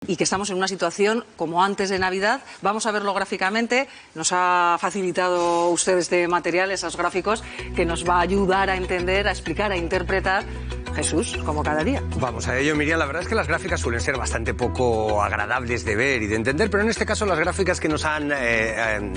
y que estamos en una situación como antes de Navidad. Vamos a verlo gráficamente. Nos ha facilitado usted este material, esos gráficos, que nos va a ayudar a entender, a explicar, a interpretar Jesús, como cada día. Vamos a ello, Miriam. La verdad es que las gráficas suelen ser bastante poco agradables de ver y de entender, pero en este caso las gráficas que nos han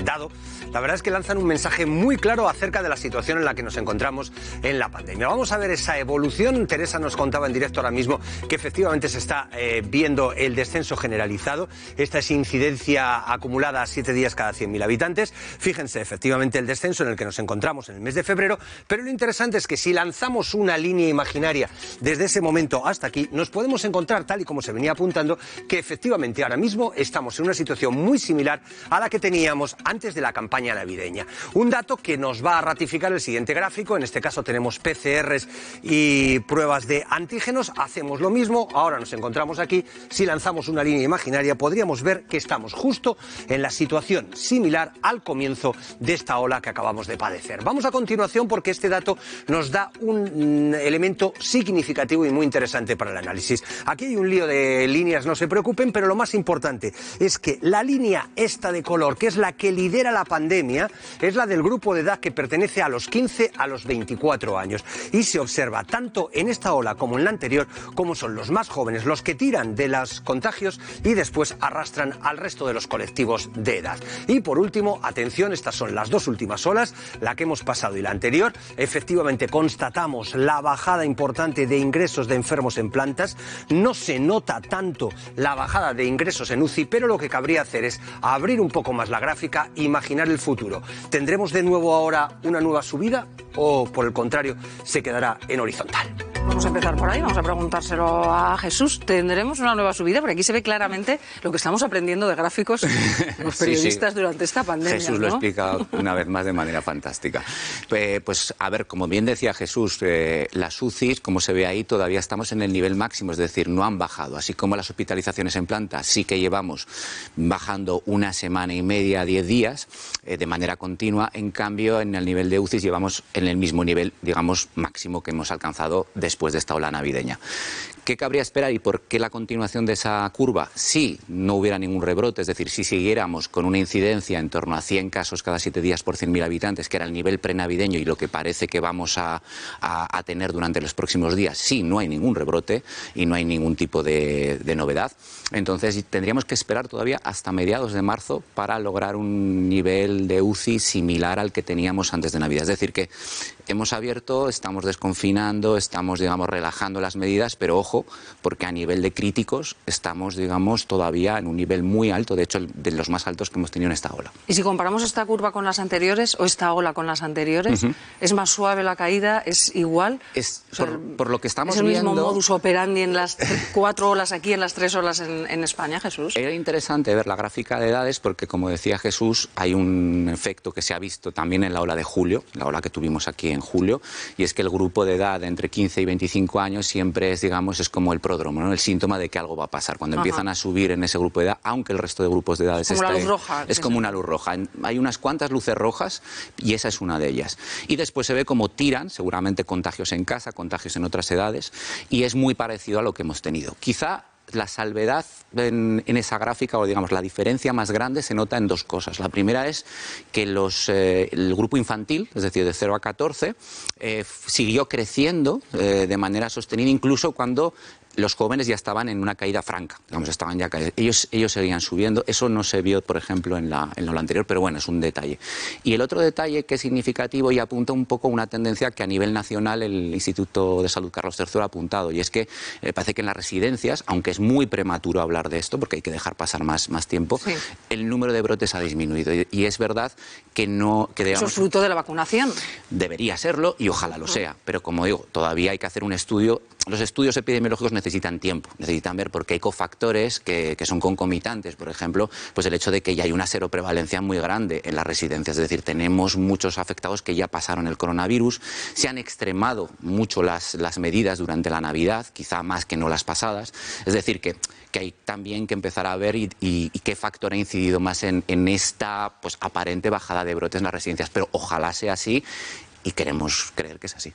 dado, la verdad es que lanzan un mensaje muy claro acerca de la situación en la que nos encontramos en la pandemia. Vamos a ver esa evolución. Teresa nos contaba en directo ahora mismo que efectivamente se está viendo el descenso generalizado. Esta es incidencia acumulada a 7 días cada 100.000 habitantes. Fíjense, efectivamente, el descenso en el que nos encontramos en el mes de febrero, pero lo interesante es que si lanzamos una línea imaginaria desde ese momento hasta aquí, nos podemos encontrar, tal y como se venía apuntando, que efectivamente ahora mismo estamos en una situación muy similar a la que teníamos antes de la campaña navideña. Un dato que nos va a ratificar el siguiente gráfico. En este caso tenemos PCRs y pruebas de antígenos. Hacemos lo mismo, ahora nos encontramos aquí. Si lanzamos una línea imaginaria, podríamos ver que estamos justo en la situación similar al comienzo de esta ola que acabamos de padecer. Vamos a continuación porque este dato nos da un elemento significativo y muy interesante para el análisis. Aquí hay un lío de líneas, no se preocupen, pero lo más importante es que la línea esta de color, que es la que lidera la pandemia, es la del grupo de edad que pertenece a los 15 a los 24 años. Y se observa tanto en esta ola como en la anterior, como son los más jóvenes los que tiran de los contagios y después arrastran al resto de los colectivos de edad. Y por último, atención, estas son las dos últimas olas, la que hemos pasado y la anterior. Efectivamente constatamos la bajada importante de ingresos de enfermos en plantas. No se nota tanto la bajada de ingresos en UCI, pero lo que cabría hacer es abrir un poco más la gráfica e imaginar el futuro. ¿Tendremos de nuevo ahora una nueva subida o, por el contrario, se quedará en horizontal? Vamos a empezar por ahí, vamos a preguntárselo a Jesús. ¿Tendremos una nueva subida? Porque aquí se ve claramente lo que estamos aprendiendo de gráficos los periodistas durante esta pandemia. Jesús lo explica una vez más de manera fantástica. Pues a ver, como bien decía Jesús, las UCIs, como se ve ahí, todavía estamos en el nivel máximo, es decir, no han bajado. Así como las hospitalizaciones en planta sí que llevamos bajando una semana y media, 10 días, de manera continua. En cambio, en el nivel de UCIs llevamos en el mismo nivel, digamos, máximo que hemos alcanzado después de esta ola navideña. ¿Qué cabría esperar y por qué la continuación de esa curva? Si no hubiera ningún rebrote, es decir, si siguiéramos con una incidencia en torno a 100 casos cada 7 días por 100.000 habitantes, que era el nivel prenavideño y lo que parece que vamos a tener durante los próximos días, sí, no hay ningún rebrote y no hay ningún tipo de novedad. Entonces tendríamos que esperar todavía hasta mediados de marzo para lograr un nivel de UCI similar al que teníamos antes de Navidad. Es decir, que hemos abierto, estamos desconfinando, estamos, digamos, relajando las medidas, pero ojo, porque a nivel de críticos estamos, digamos, todavía en un nivel muy alto, de hecho, de los más altos que hemos tenido en esta ola. Y si comparamos esta curva con las anteriores, o esta ola con las anteriores, ¿es más suave la caída? ¿Es igual? O sea, por lo que estamos viendo... ¿Es el viendo, mismo modus operandi en las 4 olas aquí, en las 3 olas en España, Jesús? Era interesante ver la gráfica de edades porque, como decía Jesús, hay un efecto que se ha visto también en la ola de julio, la ola que tuvimos aquí en julio, y es que el grupo de edad de entre 15 y 25 años siempre es, digamos, es como el pródromo, ¿no? El síntoma de que algo va a pasar. Cuando empiezan a subir en ese grupo de edad, aunque el resto de grupos de edades es como la luz roja. Es como una luz roja. Hay unas cuantas luces rojas y esa es una de ellas. Y después se ve como tiran, seguramente contagios en casa, contagios en otras edades, y es muy parecido a lo que hemos tenido. Quizá la salvedad en esa gráfica, o digamos la diferencia más grande, se nota en dos cosas. La primera es que el grupo infantil, es decir, de 0 a 14, siguió creciendo de manera sostenida incluso cuando los jóvenes ya estaban en una caída franca, digamos, estaban ya caídos. Ellos seguían subiendo. Eso no se vio, por ejemplo, en la ola anterior, pero bueno, es un detalle. Y el otro detalle que es significativo y apunta un poco a una tendencia que a nivel nacional el Instituto de Salud Carlos III ha apuntado, y es que parece que en las residencias, aunque es muy prematuro hablar de esto, porque hay que dejar pasar más tiempo, sí, el número de brotes ha disminuido. Y es verdad que no... Que, digamos, eso es fruto de la vacunación. Debería serlo y ojalá lo sea, pero como digo, todavía hay que hacer un estudio. Los estudios epidemiológicos necesitan tiempo, necesitan ver porque hay cofactores que son concomitantes. Por ejemplo, pues el hecho de que ya hay una seroprevalencia muy grande en las residencias, es decir, tenemos muchos afectados que ya pasaron el coronavirus, se han extremado mucho las medidas durante la Navidad, quizá más que no las pasadas, es decir, que hay también que empezar a ver y qué factor ha incidido más en esta pues aparente bajada de brotes en las residencias, pero ojalá sea así y queremos creer que es así.